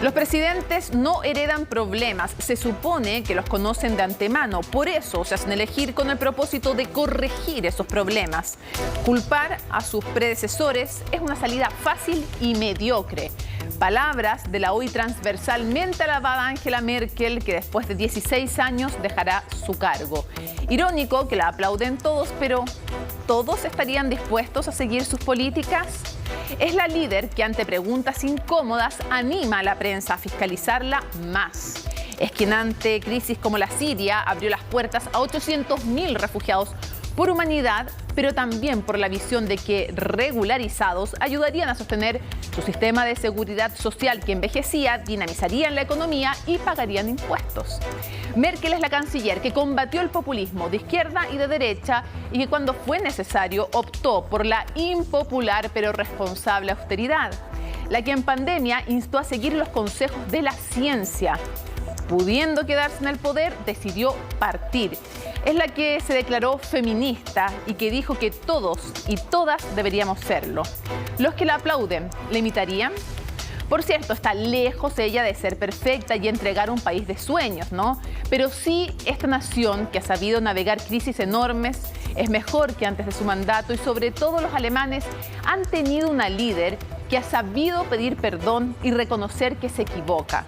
Los presidentes no heredan problemas, se supone que los conocen de antemano, por eso se hacen elegir con el propósito de corregir esos problemas. Culpar a sus predecesores es una salida fácil y mediocre. Palabras de la hoy transversalmente alabada Angela Merkel, que después de 16 años dejará su cargo. Irónico que la aplauden todos, pero ¿todos estarían dispuestos a seguir sus políticas? Es la líder que ante preguntas incómodas anima a la prensa a fiscalizarla más. Es quien ante crisis como la Siria abrió las puertas a 800.000 refugiados por humanidad, pero también por la visión de que regularizados ayudarían a sostener su sistema de seguridad social que envejecía, dinamizarían la economía y pagarían impuestos. Merkel es la canciller que combatió el populismo de izquierda y de derecha y que cuando fue necesario optó por la impopular pero responsable austeridad. La que en pandemia instó a seguir los consejos de la ciencia. Pudiendo quedarse en el poder, decidió partir. Es la que se declaró feminista y que dijo que todos y todas deberíamos serlo. Los que la aplauden, ¿la imitarían? Por cierto, está lejos ella de ser perfecta y entregar un país de sueños, ¿no? Pero sí, esta nación que ha sabido navegar crisis enormes es mejor que antes de su mandato y sobre todo los alemanes han tenido una líder que ha sabido pedir perdón y reconocer que se equivoca.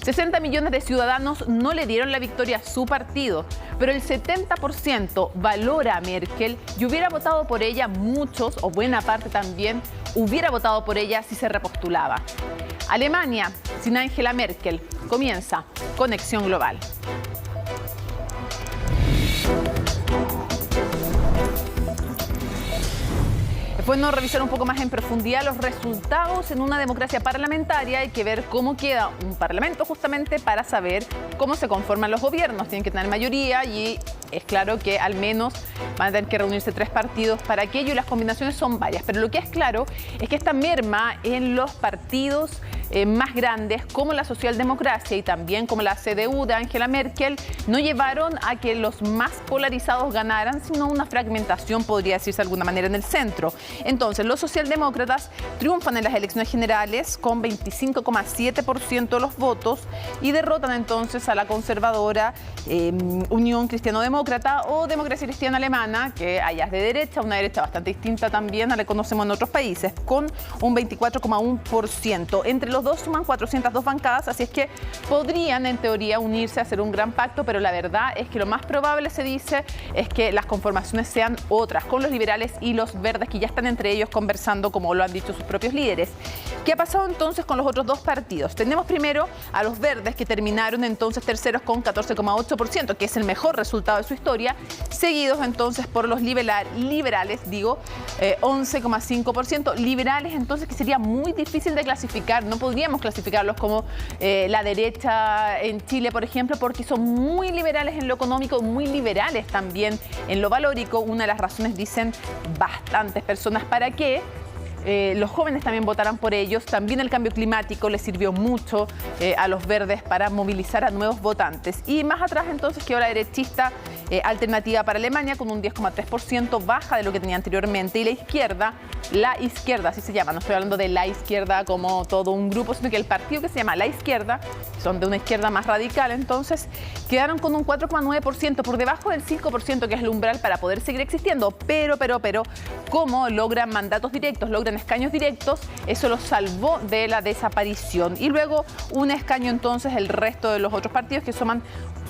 60 millones de ciudadanos no le dieron la victoria a su partido, pero el 70% valora a Merkel y hubiera votado por ella, muchos o buena parte también, hubiera votado por ella si se repostulaba. Alemania, sin Angela Merkel, comienza Conexión Global. Es bueno revisar un poco más en profundidad los resultados en una democracia parlamentaria. Hay que ver cómo queda un parlamento justamente para saber cómo se conforman los gobiernos. Tienen que tener mayoría y es claro que al menos van a tener que reunirse 3 partidos para aquello y las combinaciones son varias. Pero lo que es claro es que esta merma en los partidos más grandes como la socialdemocracia y también como la CDU de Angela Merkel no llevaron a que los más polarizados ganaran, sino una fragmentación, podría decirse de alguna manera, en el centro. Entonces, los socialdemócratas triunfan en las elecciones generales con 25,7% de los votos y derrotan entonces a la conservadora Unión Cristiano-Demócrata o Democracia Cristiana Alemana, que allá es de derecha, una derecha bastante distinta también a la que conocemos en otros países, con un 24,1%. Entre los dos suman 402 bancadas, así es que podrían en teoría unirse a hacer un gran pacto, pero la verdad es que lo más probable, se dice, es que las conformaciones sean otras, con los liberales y los verdes que ya están entre ellos conversando, como lo han dicho sus propios líderes. ¿Qué ha pasado entonces con los otros dos partidos? Tenemos primero a los verdes, que terminaron entonces terceros con 14,8%, que es el mejor resultado de su historia, seguidos entonces por los liberales, 11,5%. Liberales entonces que sería muy difícil de clasificar, no podríamos clasificarlos como la derecha en Chile, por ejemplo, porque son muy liberales en lo económico, muy liberales también en lo valórico. Una de las razones, dicen bastantes personas, para que los jóvenes también votaran por ellos. También el cambio climático les sirvió mucho a los verdes para movilizar a nuevos votantes. Y más atrás entonces quedó la derechista Alternativa para Alemania con un 10,3%, baja de lo que tenía anteriormente. Y la izquierda, así se llama, no estoy hablando de la izquierda como todo un grupo, sino que el partido que se llama La Izquierda, son de una izquierda más radical, entonces quedaron con un 4,9%, por debajo del 5%, que es el umbral para poder seguir existiendo. Pero, ¿cómo logran mandatos directos, logran escaños directos? Eso los salvó de la desaparición. Y luego un escaño entonces el resto de los otros partidos, que suman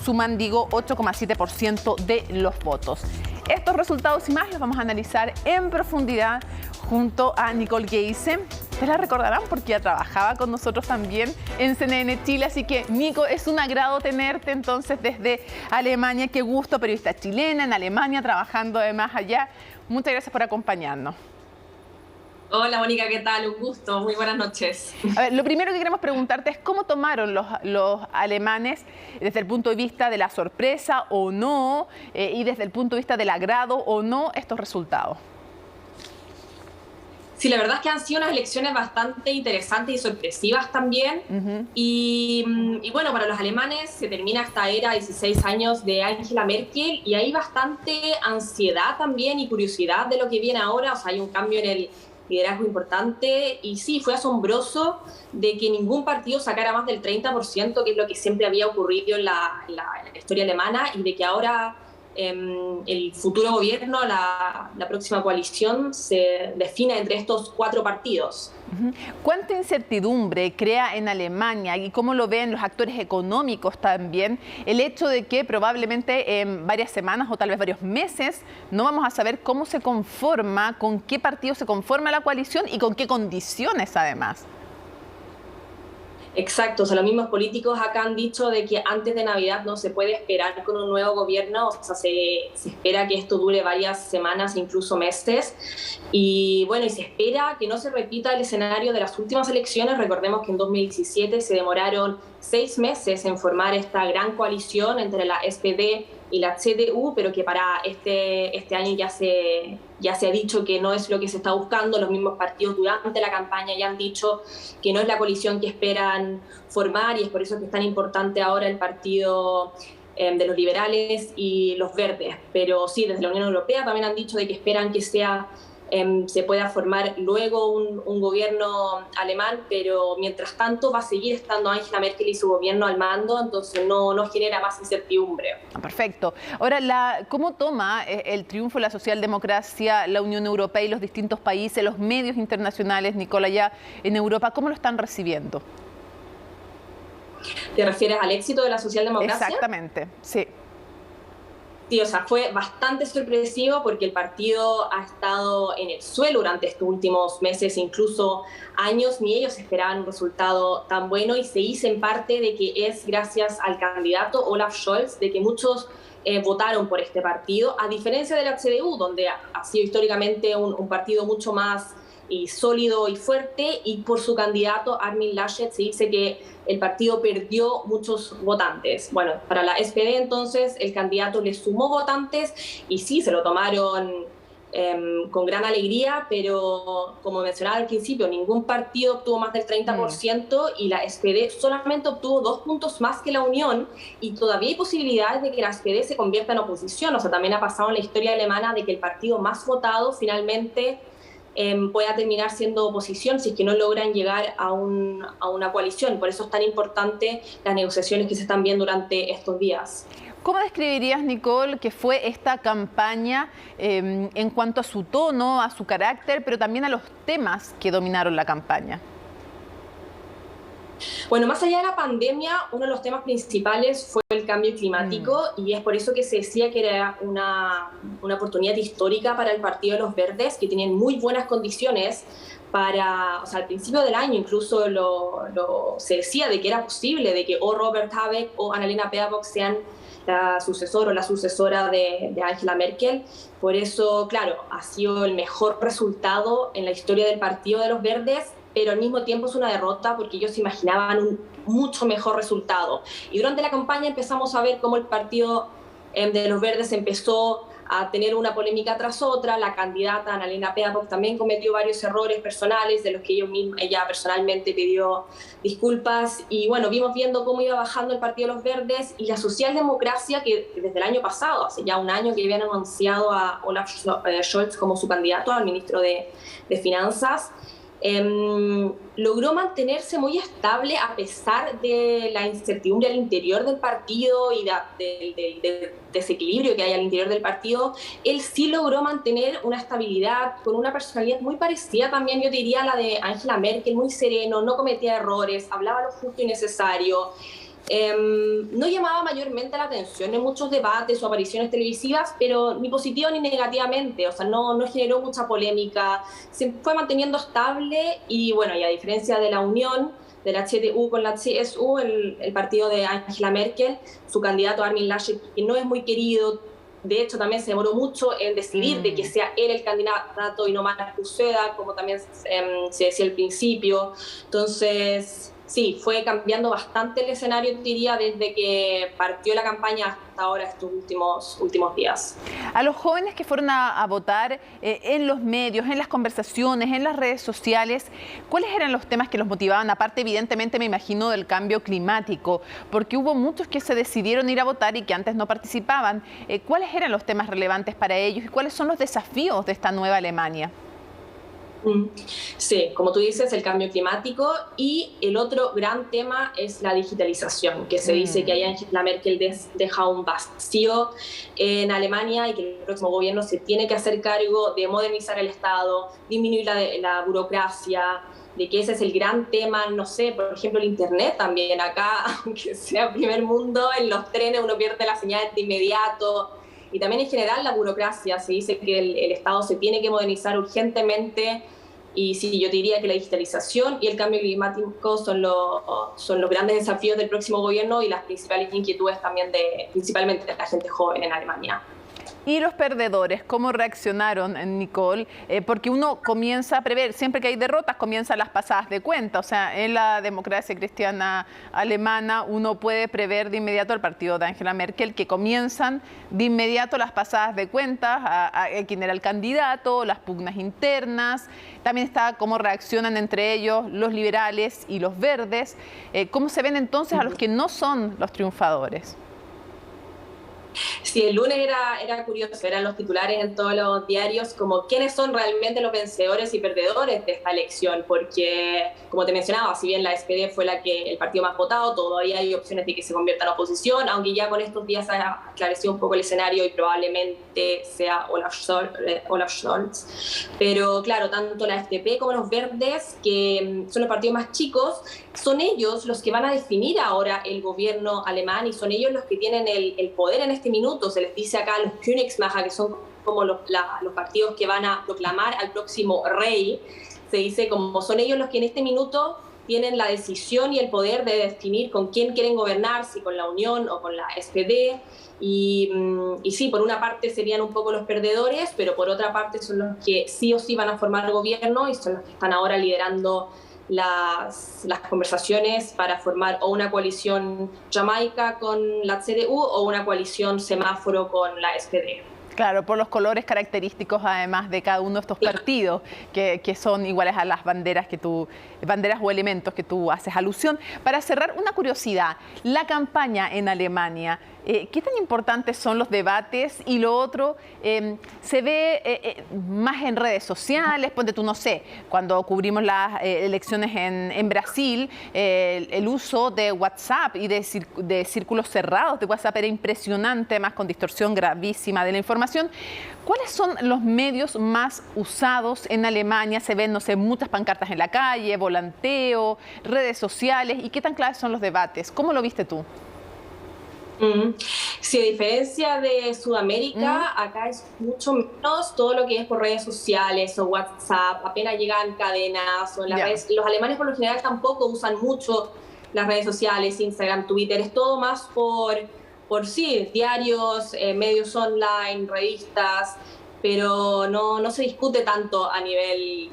8,7% de los votos. Estos resultados y más los vamos a analizar en profundidad junto a Nicole Geise. Ustedes la recordarán porque ya trabajaba con nosotros también en CNN Chile. Así que, Nico, es un agrado tenerte entonces desde Alemania. Qué gusto, periodista chilena en Alemania, trabajando además allá. Muchas gracias por acompañarnos. Hola, Mónica, ¿qué tal? Un gusto, muy buenas noches. A ver, lo primero que queremos preguntarte es cómo tomaron los alemanes desde el punto de vista de la sorpresa o no, y desde el punto de vista del agrado o no estos resultados. Sí, la verdad es que han sido unas elecciones bastante interesantes y sorpresivas también. Y bueno, para los alemanes se termina esta era, 16 años de Angela Merkel, y hay bastante ansiedad también y curiosidad de lo que viene ahora. O sea, hay un cambio liderazgo importante y sí, fue asombroso de que ningún partido sacara más del 30%, que es lo que siempre había ocurrido en la historia alemana, y de que ahora el futuro gobierno, la próxima coalición, se defina entre estos 4 partidos. ¿Cuánta incertidumbre crea en Alemania y cómo lo ven los actores económicos también el hecho de que probablemente en varias semanas o tal vez varios meses no vamos a saber cómo se conforma, con qué partido se conforma la coalición y con qué condiciones además? Exacto, o sea, los mismos políticos acá han dicho de que antes de Navidad no se puede esperar con un nuevo gobierno, o sea, se espera que esto dure varias semanas, incluso meses, y bueno, y se espera que no se repita el escenario de las últimas elecciones. Recordemos que en 2017 se demoraron 6 meses en formar esta gran coalición entre la SPD y la CDU, pero que para este año ya se ha dicho que no es lo que se está buscando. Los mismos partidos durante la campaña ya han dicho que no es la coalición que esperan formar, y es por eso que es tan importante ahora el partido de los liberales y los verdes. Pero sí, desde la Unión Europea también han dicho de que esperan que se pueda formar luego un gobierno alemán, pero mientras tanto va a seguir estando Angela Merkel y su gobierno al mando, entonces no genera más incertidumbre. Perfecto. Ahora, ¿cómo toma el triunfo de la socialdemocracia la Unión Europea y los distintos países, los medios internacionales, Nicola, ya en Europa? ¿Cómo lo están recibiendo? ¿Te refieres al éxito de la socialdemocracia? Exactamente, sí. Sí, o sea, fue bastante sorpresivo porque el partido ha estado en el suelo durante estos últimos meses, incluso años. Ni ellos esperaban un resultado tan bueno, y se dice en parte de que es gracias al candidato Olaf Scholz, de que muchos votaron por este partido, a diferencia de la CDU, donde ha sido históricamente un partido mucho más sólido y fuerte, y por su candidato Armin Laschet se dice que el partido perdió muchos votantes. Bueno, para la SPD entonces el candidato le sumó votantes y sí, se lo tomaron con gran alegría, pero como mencionaba al principio, ningún partido obtuvo más del 30% y la SPD solamente obtuvo 2 puntos más que la Unión, y todavía hay posibilidades de que la SPD se convierta en oposición. O sea, también ha pasado en la historia alemana de que el partido más votado finalmente pueda terminar siendo oposición si es que no logran llegar a una coalición. Por eso es tan importante las negociaciones que se están viendo durante estos días. ¿Cómo describirías, Nicole, que fue esta campaña en cuanto a su tono, a su carácter, pero también a los temas que dominaron la campaña? Bueno, más allá de la pandemia, uno de los temas principales fue el cambio climático, y es por eso que se decía que era una oportunidad histórica para el Partido de los Verdes, que tenían muy buenas condiciones para, o sea, al principio del año incluso se decía de que era posible de que o Robert Habeck o Annalena Baerbock sean la sucesora o la sucesora de Angela Merkel. Por eso, claro, ha sido el mejor resultado en la historia del Partido de los Verdes, pero al mismo tiempo es una derrota porque ellos se imaginaban un mucho mejor resultado. Y durante la campaña empezamos a ver cómo el Partido de los Verdes empezó a tener una polémica tras otra. La candidata Annalena Baerbock también cometió varios errores personales de los que ella personalmente pidió disculpas. Y bueno, vimos viendo cómo iba bajando el Partido de los Verdes, y la socialdemocracia, que desde el año pasado, hace ya un año que habían anunciado a Olaf Scholz como su candidato al ministro de Finanzas, logró mantenerse muy estable a pesar de la incertidumbre al interior del partido y del desequilibrio que hay al interior del partido. Él sí logró mantener una estabilidad con una personalidad muy parecida también, yo diría, a la de Angela Merkel, muy sereno, no cometía errores, hablaba lo justo y necesario. No llamaba mayormente la atención en muchos debates o apariciones televisivas, pero ni positiva ni negativamente, o sea, no generó mucha polémica, se fue manteniendo estable. Y bueno, y a diferencia de la Unión, de la CDU con la CSU, el partido de Angela Merkel, su candidato Armin Laschet, que no es muy querido, de hecho también se demoró mucho en decidir de que sea él el candidato y no Markus Söder, como también se decía al principio. Entonces, sí, fue cambiando bastante el escenario, diría, desde que partió la campaña hasta ahora, estos últimos días. A los jóvenes que fueron a votar en los medios, en las conversaciones, en las redes sociales, ¿cuáles eran los temas que los motivaban? Aparte, evidentemente, me imagino, del cambio climático, porque hubo muchos que se decidieron ir a votar y que antes no participaban. ¿Cuáles eran los temas relevantes para ellos y cuáles son los desafíos de esta nueva Alemania? Sí, como tú dices, el cambio climático, y el otro gran tema es la digitalización, que se dice que ahí Angela Merkel deja un vacío en Alemania y que el próximo gobierno se tiene que hacer cargo de modernizar el Estado, disminuir la burocracia, de que ese es el gran tema, no sé, por ejemplo el internet también acá, aunque sea primer mundo, en los trenes uno pierde la señal de inmediato. Y también en general la burocracia, se dice que el Estado se tiene que modernizar urgentemente, y sí, yo te diría que la digitalización y el cambio climático son los grandes desafíos del próximo gobierno y las principales inquietudes también principalmente de la gente joven en Alemania. ¿Y los perdedores cómo reaccionaron, Nicole? Porque uno comienza a prever, siempre que hay derrotas comienzan las pasadas de cuenta. O sea, en la democracia cristiana alemana uno puede prever de inmediato el partido de Angela Merkel, que comienzan de inmediato las pasadas de cuentas a quién era el candidato, las pugnas internas. También está cómo reaccionan entre ellos los liberales y los verdes. ¿Cómo se ven entonces a los que no son los triunfadores? Sí, el lunes era curioso, eran los titulares en todos los diarios como quiénes son realmente los vencedores y perdedores de esta elección, porque, como te mencionaba, si bien la SPD fue el partido más votado, todavía hay opciones de que se convierta en oposición, aunque ya con estos días se ha esclarecido un poco el escenario y probablemente sea Olaf Scholz. Pero claro, tanto la FDP como los verdes, que son los partidos más chicos, son ellos los que van a definir ahora el gobierno alemán y son ellos los que tienen el poder en este minuto. Se les dice acá los Königsmacher, que son como los partidos que van a proclamar al próximo rey. Se dice como son ellos los que en este minuto tienen la decisión y el poder de definir con quién quieren gobernar, si con la Unión o con la SPD. Y sí, por una parte serían un poco los perdedores, pero por otra parte son los que sí o sí van a formar gobierno y son los que están ahora liderando las conversaciones para formar o una coalición Jamaica con la CDU o una coalición semáforo con la SPD. Claro, por los colores característicos además de cada uno de estos partidos que son iguales a las banderas banderas o elementos que tú haces alusión. Para cerrar, una curiosidad, la campaña en Alemania, ¿qué tan importantes son los debates? Y lo otro, se ve más en redes sociales, ponte tú, no sé, cuando cubrimos las elecciones en Brasil, el uso de WhatsApp y de círculos cerrados de WhatsApp era impresionante, además con distorsión gravísima de la información. ¿Cuáles son los medios más usados en Alemania? Se ven, no sé, muchas pancartas en la calle, volanteo, redes sociales. ¿Y qué tan claves son los debates? ¿Cómo lo viste tú? Sí, a diferencia de Sudamérica, acá es mucho menos todo lo que es por redes sociales o WhatsApp, apenas llegan cadenas o en las redes. Los alemanes por lo general tampoco usan mucho las redes sociales, Instagram, Twitter, es todo más por sí, diarios, medios online, revistas, pero no se discute tanto a nivel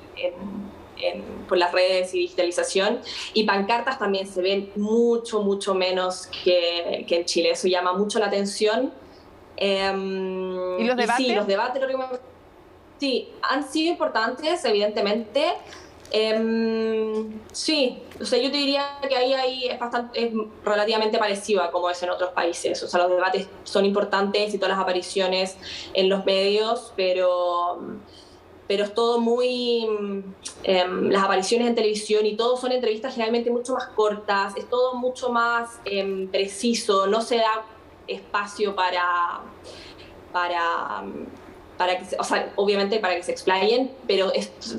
por las redes y digitalización, y pancartas también se ven mucho menos que en Chile. Eso llama mucho la atención. ¿Y los debates? Sí, los debates sí, han sido importantes, evidentemente. Sí, o sea, yo te diría que ahí es relativamente parecido a como es en otros países. O sea, los debates son importantes y todas las apariciones en los medios, pero es todo muy... las apariciones en televisión y todo son entrevistas generalmente mucho más cortas, es todo mucho más preciso, no se da espacio para que, o sea, obviamente para que se explayen, pero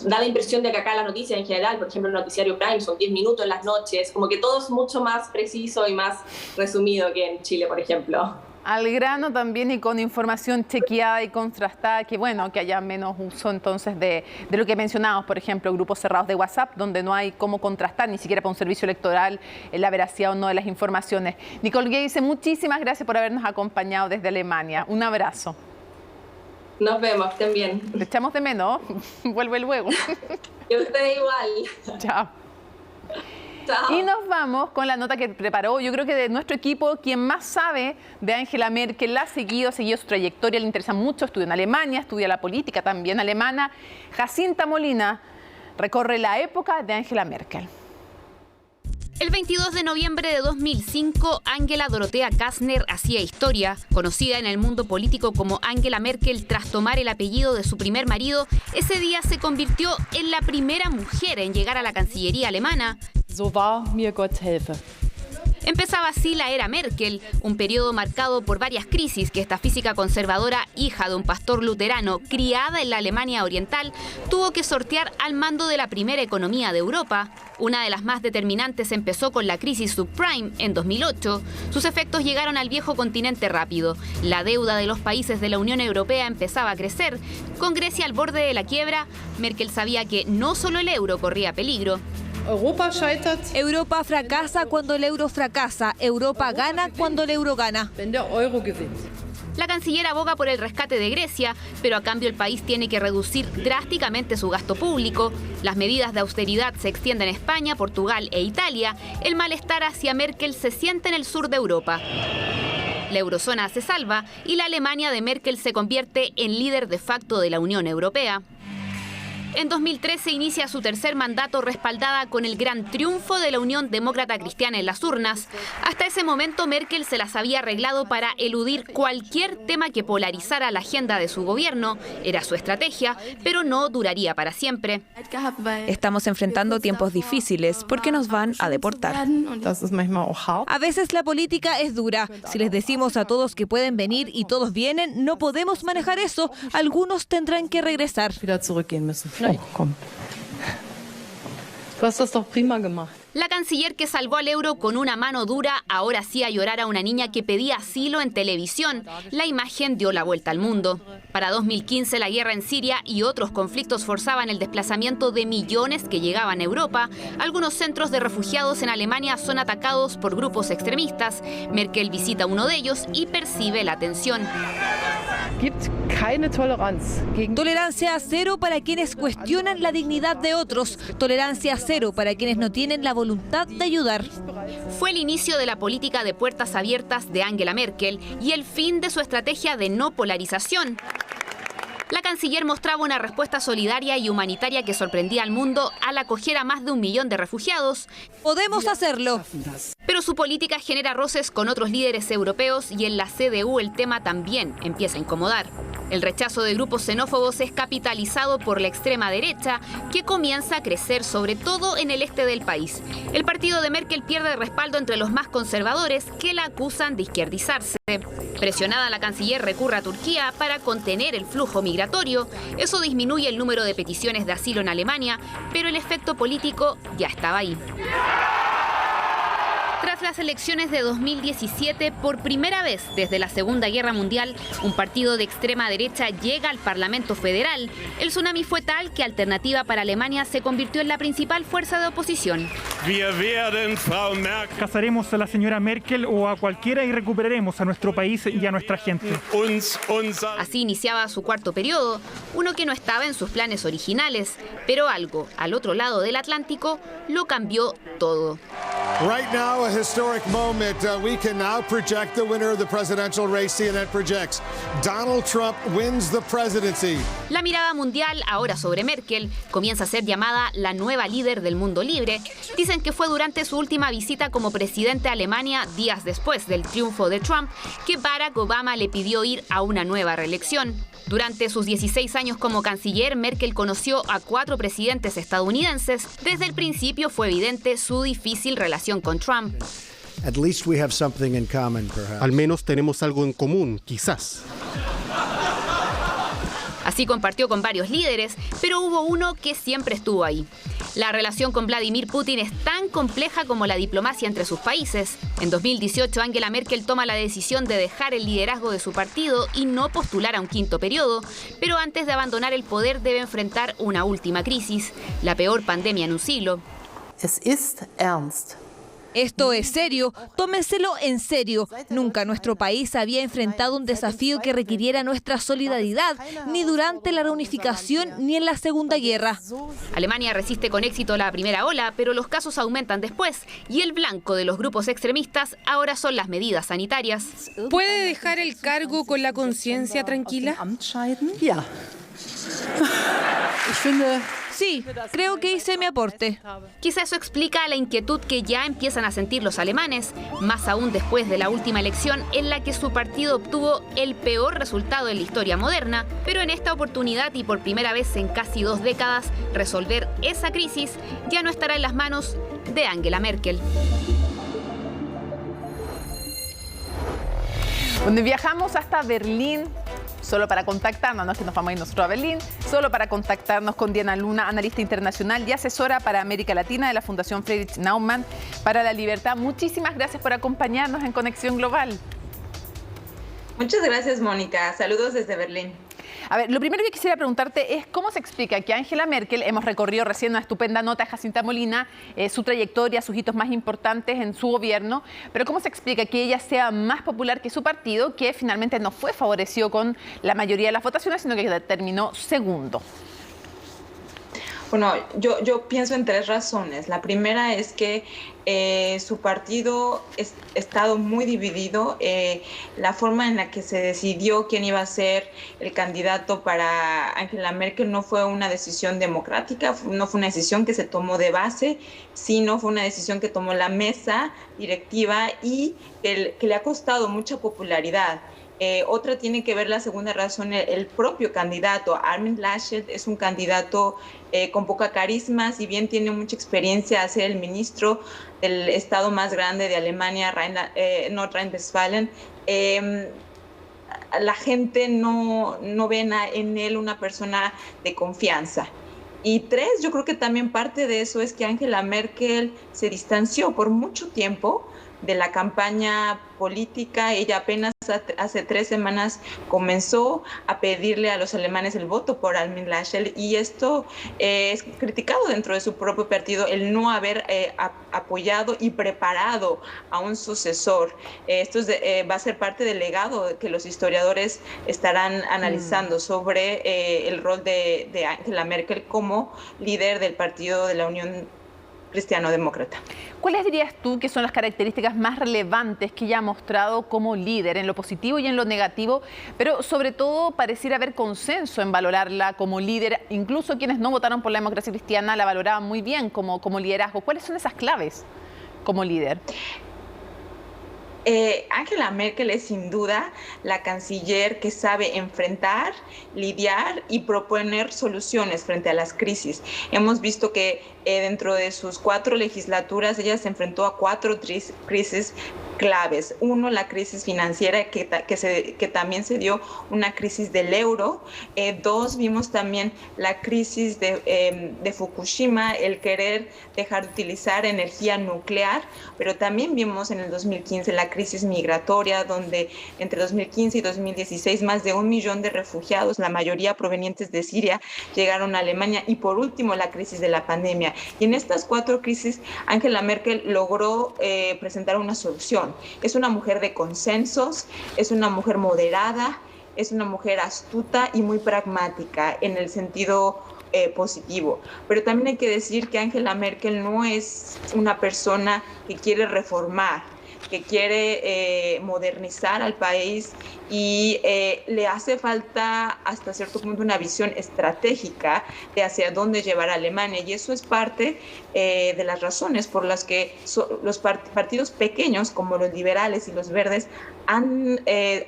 da la impresión de que acá las noticias en general, por ejemplo el noticiario Prime, son 10 minutos en las noches, como que todo es mucho más preciso y más resumido que en Chile, por ejemplo. Al grano también y con información chequeada y contrastada, que bueno, que haya menos uso entonces de lo que mencionábamos, por ejemplo, grupos cerrados de WhatsApp, donde no hay cómo contrastar, ni siquiera para un servicio electoral, la veracidad o no de las informaciones. Nicole Geise, muchísimas gracias por habernos acompañado desde Alemania. Un abrazo. Nos vemos, estén bien. Te echamos de menos, vuelve luego. Y ustedes igual. Chao. Y nos vamos con la nota que preparó, yo creo que de nuestro equipo, quien más sabe de Angela Merkel, la ha seguido su trayectoria, le interesa mucho, estudia en Alemania, estudia la política también alemana. Jacinta Molina recorre la época de Angela Merkel. El 22 de noviembre de 2005, Angela Dorothea Kastner hacía historia, conocida en el mundo político como Angela Merkel tras tomar el apellido de su primer marido. Ese día se convirtió en la primera mujer en llegar a la Cancillería alemana. So wahr mir Gott helfe. Empezaba así la era Merkel, un periodo marcado por varias crisis que esta física conservadora, hija de un pastor luterano, criada en la Alemania Oriental, tuvo que sortear al mando de la primera economía de Europa. Una de las más determinantes empezó con la crisis subprime en 2008. Sus efectos llegaron al viejo continente rápido. La deuda de los países de la Unión Europea empezaba a crecer. Con Grecia al borde de la quiebra, Merkel sabía que no solo el euro corría peligro. Europa fracasa cuando el euro fracasa. Europa gana cuando el euro gana. La canciller aboga por el rescate de Grecia, pero a cambio el país tiene que reducir drásticamente su gasto público. Las medidas de austeridad se extienden a España, Portugal e Italia. El malestar hacia Merkel se siente en el sur de Europa. La eurozona se salva y la Alemania de Merkel se convierte en líder de facto de la Unión Europea. En 2013 inicia su tercer mandato respaldada con el gran triunfo de la Unión Demócrata Cristiana en las urnas. Hasta ese momento Merkel se las había arreglado para eludir cualquier tema que polarizara la agenda de su gobierno. Era su estrategia, pero no duraría para siempre. Estamos enfrentando tiempos difíciles porque nos van a deportar. A veces la política es dura. Si les decimos a todos que pueden venir y todos vienen, no podemos manejar eso. Algunos tendrán que regresar. La canciller que salvó al euro con una mano dura ahora hacía llorar a una niña que pedía asilo en televisión. La imagen dio la vuelta al mundo. Para 2015 la guerra en Siria y otros conflictos forzaban el desplazamiento de millones que llegaban a Europa. Algunos centros de refugiados en Alemania son atacados por grupos extremistas. Merkel visita uno de ellos y percibe la tensión. Tolerancia cero para quienes cuestionan la dignidad de otros. Tolerancia cero para quienes no tienen la voluntad de ayudar. Fue el inicio de la política de puertas abiertas de Angela Merkel y el fin de su estrategia de no polarización. La canciller mostraba una respuesta solidaria y humanitaria que sorprendía al mundo al acoger a más de 1 millón de refugiados. Podemos hacerlo. Pero su política genera roces con otros líderes europeos y en la CDU el tema también empieza a incomodar. El rechazo de grupos xenófobos es capitalizado por la extrema derecha, que comienza a crecer sobre todo en el este del país. El partido de Merkel pierde respaldo entre los más conservadores, que la acusan de izquierdizarse. Presionada, la canciller recurre a Turquía para contener el flujo migratorio. Eso disminuye el número de peticiones de asilo en Alemania, pero el efecto político ya estaba ahí. Tras las elecciones de 2017, por primera vez desde la Segunda Guerra Mundial, un partido de extrema derecha llega al Parlamento Federal. El tsunami fue tal que Alternativa para Alemania se convirtió en la principal fuerza de oposición. Casaremos a la señora Merkel o a cualquiera y recuperaremos a nuestro país y a nuestra gente. Así iniciaba su cuarto periodo, uno que no estaba en sus planes originales, pero algo al otro lado del Atlántico lo cambió todo. Right now, a historic moment. We can now project the winner of the presidential race. CNN projects Donald Trump wins the presidency. La mirada mundial, ahora sobre Merkel, comienza a ser llamada la nueva líder del mundo libre. Dicen que fue durante su última visita como presidente a Alemania, días después del triunfo de Trump, que Barack Obama le pidió ir a una nueva reelección. Durante sus 16 años como canciller, Merkel conoció a 4 presidentes estadounidenses. Desde el principio fue evidente su difícil relación con Trump. Al menos tenemos algo en común, quizás. Así compartió con varios líderes, pero hubo uno que siempre estuvo ahí. La relación con Vladimir Putin es tan compleja como la diplomacia entre sus países. En 2018, Angela Merkel toma la decisión de dejar el liderazgo de su partido y no postular a un quinto periodo, pero antes de abandonar el poder debe enfrentar una última crisis, la peor pandemia en un siglo. Esto es serio, tómenselo en serio. Nunca nuestro país había enfrentado un desafío que requiriera nuestra solidaridad, ni durante la reunificación ni en la Segunda Guerra. Alemania resiste con éxito la primera ola, pero los casos aumentan después y el blanco de los grupos extremistas ahora son las medidas sanitarias. ¿Puede dejar el cargo con la conciencia tranquila? Sí, creo que hice mi aporte. Quizá eso explica la inquietud que ya empiezan a sentir los alemanes, más aún después de la última elección en la que su partido obtuvo el peor resultado en la historia moderna, pero en esta oportunidad y por primera vez en casi 2 décadas, resolver esa crisis ya no estará en las manos de Angela Merkel. Donde viajamos hasta Berlín, solo para contactarnos, no es que nos vamos a ir nosotros a Berlín, solo para contactarnos con Diana Luna, analista internacional y asesora para América Latina de la Fundación Friedrich Naumann para la Libertad. Muchísimas gracias por acompañarnos en Conexión Global. Muchas gracias, Mónica. Saludos desde Berlín. A ver, lo primero que quisiera preguntarte es cómo se explica que Angela Merkel, hemos recorrido recién una estupenda nota de Jacinta Molina, su trayectoria, sus hitos más importantes en su gobierno, pero cómo se explica que ella sea más popular que su partido, que finalmente no fue favorecido con la mayoría de las votaciones, sino que terminó segundo? Bueno, yo pienso en 3 razones. La primera es que su partido ha estado muy dividido. La forma en la que se decidió quién iba a ser el candidato para Angela Merkel no fue una decisión democrática, no fue una decisión que se tomó de base, sino fue una decisión que tomó la mesa directiva y que le ha costado mucha popularidad. Otra tiene que ver, la segunda razón, el propio candidato. Armin Laschet es un candidato con poca carisma, si bien tiene mucha experiencia a ser el ministro del estado más grande de Alemania, Nordrhein-Westfalen. La gente no ve en él una persona de confianza. Y 3, yo creo que también parte de eso es que Angela Merkel se distanció por mucho tiempo de la campaña política. Ella apenas hace 3 semanas comenzó a pedirle a los alemanes el voto por Armin Laschet, y esto es criticado dentro de su propio partido, el no haber apoyado y preparado a un sucesor. Esto va a ser parte del legado que los historiadores estarán analizando sobre el rol de Angela Merkel como líder del partido de la Unión Cristiano-Demócrata. ¿Cuáles dirías tú que son las características más relevantes que ella ha mostrado como líder, en lo positivo y en lo negativo, pero sobre todo pareciera haber consenso en valorarla como líder? Incluso quienes no votaron por la democracia cristiana la valoraban muy bien como liderazgo. ¿Cuáles son esas claves como líder? Angela Merkel es sin duda la canciller que sabe enfrentar, lidiar y proponer soluciones frente a las crisis. Hemos visto que dentro de sus 4 legislaturas ella se enfrentó a 4 crisis claves. 1, la crisis financiera, que también se dio una crisis del euro. 2, vimos también la crisis de Fukushima, el querer dejar de utilizar energía nuclear, pero también vimos en el 2015 la crisis migratoria, donde entre 2015 y 2016 más de 1 millón de refugiados, la mayoría provenientes de Siria, llegaron a Alemania. Y por último, la crisis de la pandemia. Y en estas 4 crisis, Angela Merkel logró presentar una solución. Es una mujer de consensos, es una mujer moderada, es una mujer astuta y muy pragmática en el sentido positivo. Pero también hay que decir que Angela Merkel no es una persona que quiere reformar, que quiere modernizar al país, y le hace falta hasta cierto punto una visión estratégica de hacia dónde llevar a Alemania, y eso es parte de las razones por las que los partidos pequeños como los liberales y los verdes han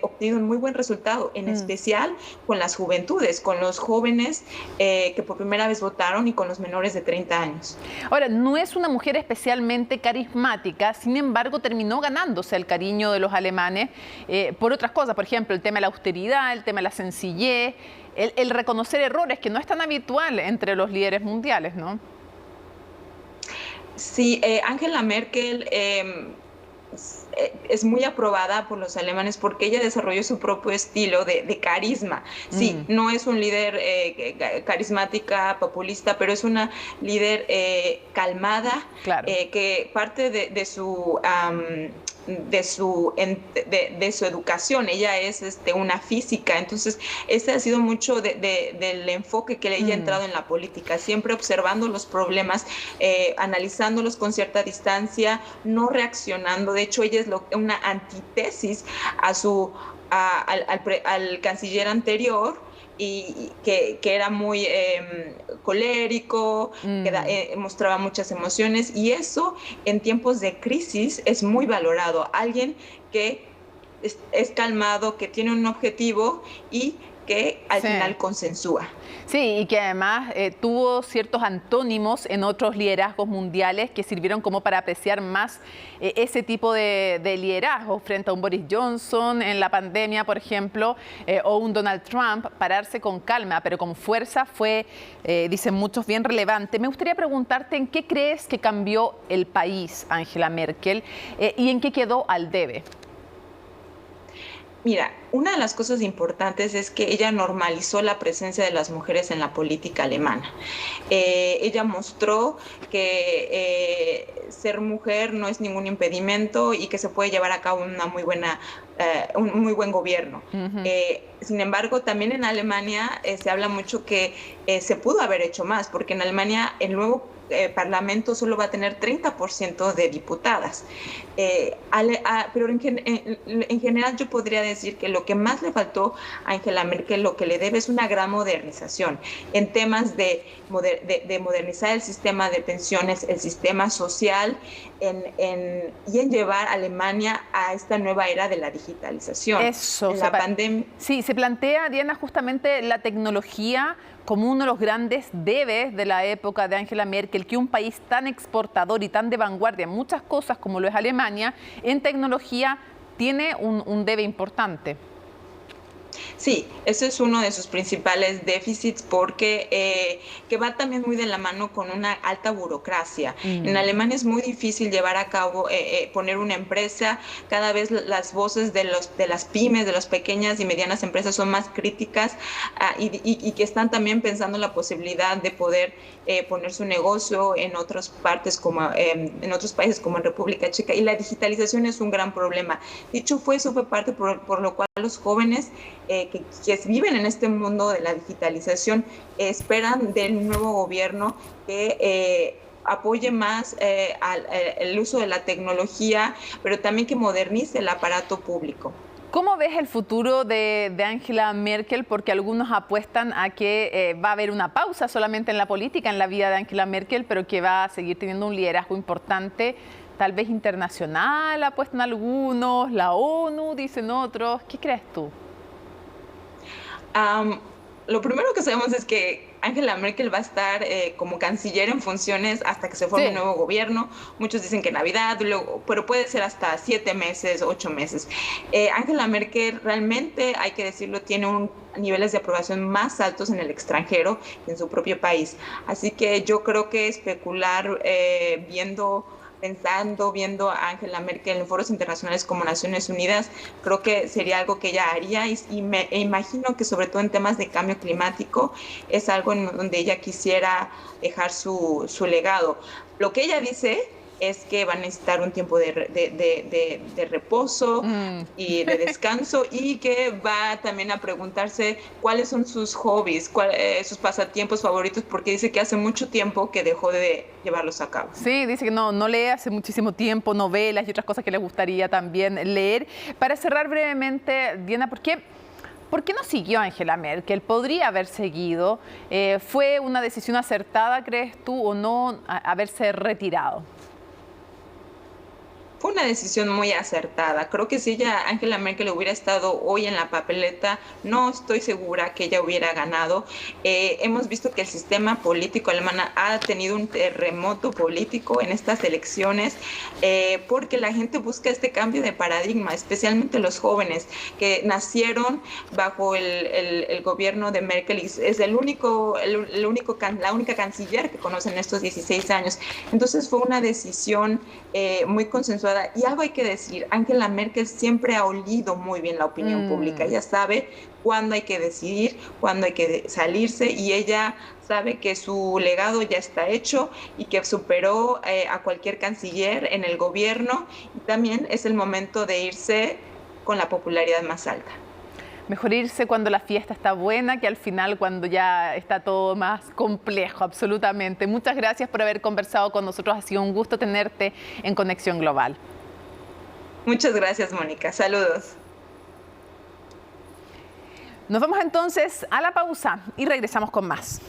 obtenido un muy buen resultado, en especial con las juventudes, con los jóvenes que por primera vez votaron y con los menores de 30 años. Ahora, no es una mujer especialmente carismática, sin embargo terminó ganándose el cariño de los alemanes por otras cosas, por ejemplo, el tema de la austeridad, el tema de la sencillez, el reconocer errores, que no es tan habitual entre los líderes mundiales, ¿no? Sí, Angela Merkel es muy aprobada por los alemanes porque ella desarrolló su propio estilo de carisma. Sí, no es un líder carismática, populista, pero es una líder calmada, claro, que parte de su educación. Ella es una física, entonces ese ha sido mucho del enfoque que ella ha entrado en la política, siempre observando los problemas, analizándolos con cierta distancia, no reaccionando. De hecho, ella es una antítesis al canciller anterior, y que era muy colérico, que mostraba muchas emociones, y eso en tiempos de crisis es muy valorado. Alguien que es calmado, que tiene un objetivo y que al final consensúa. Sí, y que además tuvo ciertos antónimos en otros liderazgos mundiales que sirvieron como para apreciar más ese tipo de liderazgo frente a un Boris Johnson en la pandemia, por ejemplo, o un Donald Trump. Pararse con calma, pero con fuerza fue, dicen muchos, bien relevante. Me gustaría preguntarte en qué crees que cambió el país, Angela Merkel, y en qué quedó al debe. Mira, una de las cosas importantes es que ella normalizó la presencia de las mujeres en la política alemana. Ella mostró que ser mujer no es ningún impedimento y que se puede llevar a cabo una muy buena, un muy buen gobierno. Sin embargo, también en Alemania se habla mucho que se pudo haber hecho más, porque en Alemania el nuevo Parlamento solo va a tener 30% de diputadas. Pero en general yo podría decir que lo que más le faltó a Angela Merkel, lo que le debe es una gran modernización en temas de modernizar el sistema de pensiones, el sistema social y en llevar a Alemania a esta nueva era de la digitalización. Eso, la pandemia. Sí, se plantea, Diana, justamente la tecnología como uno de los grandes debes de la época de Angela Merkel, que un país tan exportador y tan de vanguardia en muchas cosas como lo es Alemania, en tecnología tiene un debe importante. Sí, ese es uno de sus principales déficits porque que va también muy de la mano con una alta burocracia. En Alemania es muy difícil llevar a cabo, poner una empresa. Cada vez las voces de las pymes, de las pequeñas y medianas empresas son más críticas y que están también pensando la posibilidad de poder poner su negocio en otras partes como en otros países como en República Checa, y la digitalización es un gran problema. Dicho eso fue parte por lo cual los jóvenes que viven en este mundo de la digitalización esperan del nuevo gobierno que apoye más el uso de la tecnología, pero también que modernice el aparato público. ¿Cómo ves el futuro de Angela Merkel? Porque algunos apuestan a que va a haber una pausa solamente en la política, en la vida de Angela Merkel, pero que va a seguir teniendo un liderazgo importante, tal vez internacional, apuestan algunos, la ONU, dicen otros. ¿Qué crees tú? Lo primero que sabemos es que Angela Merkel va a estar como canciller en funciones hasta que se forme un nuevo gobierno. Muchos dicen que Navidad, pero puede ser hasta 7 meses, 8 meses. Angela Merkel realmente, hay que decirlo, tiene niveles de aprobación más altos en el extranjero que en su propio país. Así que yo creo que especular viendo a Angela Merkel en foros internacionales como Naciones Unidas, creo que sería algo que ella haría y me imagino que sobre todo en temas de cambio climático es algo en donde ella quisiera dejar su legado. Lo que ella dice es que va a necesitar un tiempo de reposo y de descanso y que va también a preguntarse cuáles son sus hobbies, sus pasatiempos favoritos, porque dice que hace mucho tiempo que dejó de llevarlos a cabo. Sí, dice que no lee hace muchísimo tiempo, novelas y otras cosas que le gustaría también leer. Para cerrar brevemente, Diana, ¿por qué no siguió Angela Merkel? ¿Podría haber seguido? ¿Fue una decisión acertada, crees tú, o no haberse retirado? Fue una decisión muy acertada. Creo que si Angela Merkel hubiera estado hoy en la papeleta, no estoy segura que ella hubiera ganado. Hemos visto que el sistema político alemán ha tenido un terremoto político en estas elecciones porque la gente busca este cambio de paradigma, especialmente los jóvenes que nacieron bajo el gobierno de Merkel y es la única canciller que conocen estos 16 años. Entonces fue una decisión muy consensuada. Y algo hay que decir, Angela Merkel siempre ha olido muy bien la opinión pública. Ella sabe cuándo hay que decidir, cuándo hay que salirse, y ella sabe que su legado ya está hecho y que superó a cualquier canciller en el gobierno, y también es el momento de irse con la popularidad más alta. Mejor irse cuando la fiesta está buena que al final cuando ya está todo más complejo, absolutamente. Muchas gracias por haber conversado con nosotros. Ha sido un gusto tenerte en Conexión Global. Muchas gracias, Mónica. Saludos. Nos vamos entonces a la pausa y regresamos con más.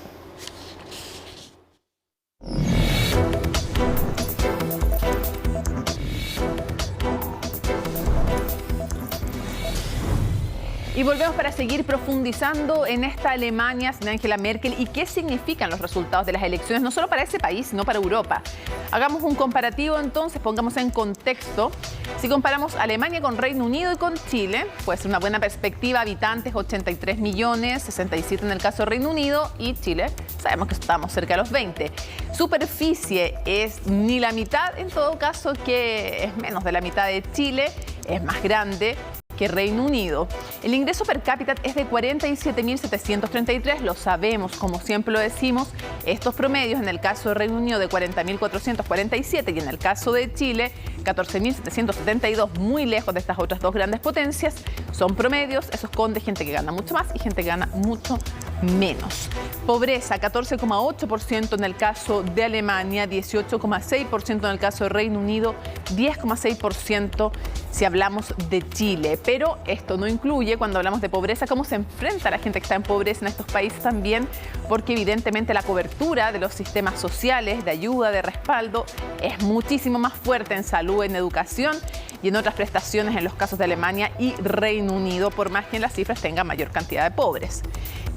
Y volvemos para seguir profundizando en esta Alemania de Angela Merkel y qué significan los resultados de las elecciones, no solo para ese país, sino para Europa. Hagamos un comparativo entonces, pongamos en contexto. Si comparamos Alemania con Reino Unido y con Chile, puede ser una buena perspectiva. Habitantes, 83 millones, 67 en el caso de Reino Unido, y Chile, sabemos que estamos cerca de los 20. Superficie es ni la mitad, en todo caso, que es menos de la mitad de Chile, es más grande que Reino Unido. El ingreso per cápita es de 47.733, lo sabemos, como siempre lo decimos. Estos promedios, en el caso de Reino Unido, de 40.447 y en el caso de Chile, 14.772, muy lejos de estas otras dos grandes potencias, son promedios. Eso esconde gente que gana mucho más y gente que gana mucho menos. Pobreza, 14,8% en el caso de Alemania, 18,6% en el caso de Reino Unido, 10,6% si hablamos de Chile. Pero esto no incluye, cuando hablamos de pobreza, cómo se enfrenta la gente que está en pobreza en estos países también, porque evidentemente la cobertura de los sistemas sociales, de ayuda, de respaldo, es muchísimo más fuerte en salud, en educación y en otras prestaciones en los casos de Alemania y Reino Unido, por más que en las cifras tenga mayor cantidad de pobres.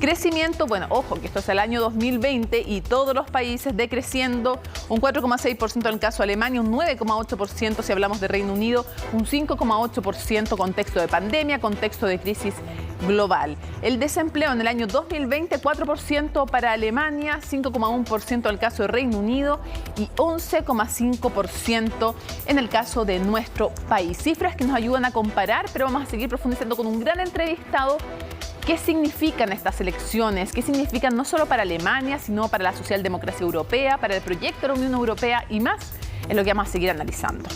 Crecimiento, bueno, ojo, que esto es el año 2020 y todos los países decreciendo, un 4,6% en el caso de Alemania, un 9,8% si hablamos de Reino Unido, un 5,8% contexto de pandemia, contexto de crisis global. El desempleo en el año 2020, 4% para Alemania, 5,1% en el caso de Reino Unido y 11,5% en el caso de nuestro país. Cifras que nos ayudan a comparar, pero vamos a seguir profundizando con un gran entrevistado. ¿Qué significan estas elecciones? ¿Qué significan no solo para Alemania, sino para la socialdemocracia europea, para el proyecto de la Unión Europea y más? Es lo que vamos a seguir analizando.